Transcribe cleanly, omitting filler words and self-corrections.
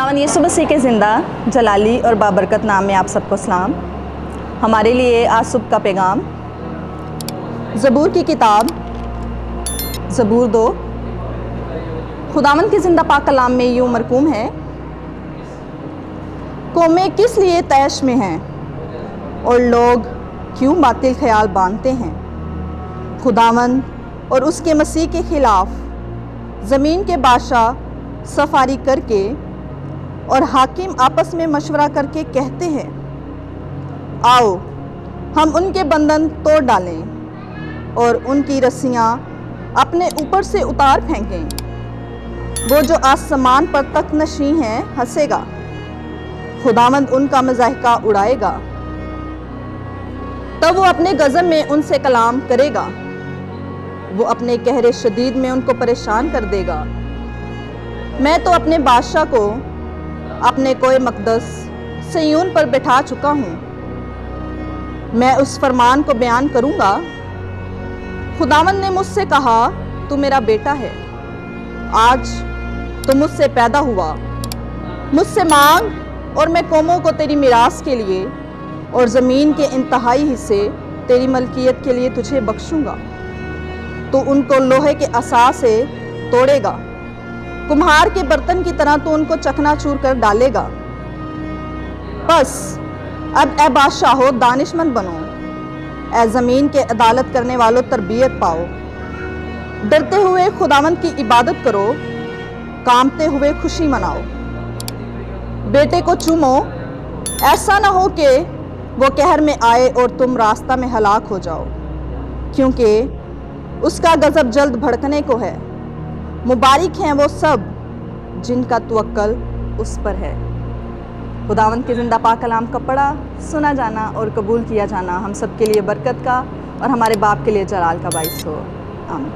खुदावन यीशु मसीह के ज़िंदा जलाली और बाबरकत नाम में आप सबको सलाम। हमारे लिए आज सुबह का पैगाम ज़बूर की किताब ज़बूर 2 खुदावन के ज़िंदा पाक कलाम में यूँ मरकूम है, कौमें किस लिए तैश में हैं और लोग क्यों बातिल ख्याल बांधते हैं। खुदावन और उसके मसीह के ख़िलाफ़ ज़मीन के बादशाह सफारी करके और हाकिम आपस में मशवरा करके कहते हैं, आओ हम उनके बंधन तोड़ डालें और उनकी रस्सियाँ अपने ऊपर से उतार फेंकें। वो जो आसमान पर तक नशी हैं हंसेगा, खुदावंद उनका मज़ाहिका उड़ाएगा। तब वो अपने गज़ब में उनसे कलाम करेगा, वो अपने कहरे शदीद में उनको परेशान कर देगा। मैं तो अपने बादशाह को अपने कोए मकदस सयून पर बैठा चुका हूँ, मैं उस फरमान को बयान करूँगा। खुदावंद ने मुझसे कहा, तू मेरा बेटा है, आज तो मुझसे पैदा हुआ। मुझसे मांग और मैं कौमों को तेरी मिरास के लिए और ज़मीन के इंतहाई हिस्से तेरी मलकियत के लिए तुझे बख्शूँगा। तू उनको लोहे के असा से तोड़ेगा, कुम्हार के बर्तन की तरह तू उनको चकनाचूर कर डालेगा। बस अब ए बादशाहो दानिशमंद बनो, ए ज़मीन के अदालत करने वालों तरबियत पाओ। डरते हुए खुदावंद की इबादत करो, कांपते हुए खुशी मनाओ। बेटे को चूमो, ऐसा ना हो कि वो कहर में आए और तुम रास्ता में हलाक हो जाओ, क्योंकि उसका गज़ब जल्द भड़कने को है। मुबारक हैं वो सब जिनका तवक्कल उस पर है। खुदावंद के ज़िंदा पाक कलाम का पढ़ा, सुना जाना और कबूल किया जाना हम सब के लिए बरकत का और हमारे बाप के लिए जलाल का बाइस हो। आमीन।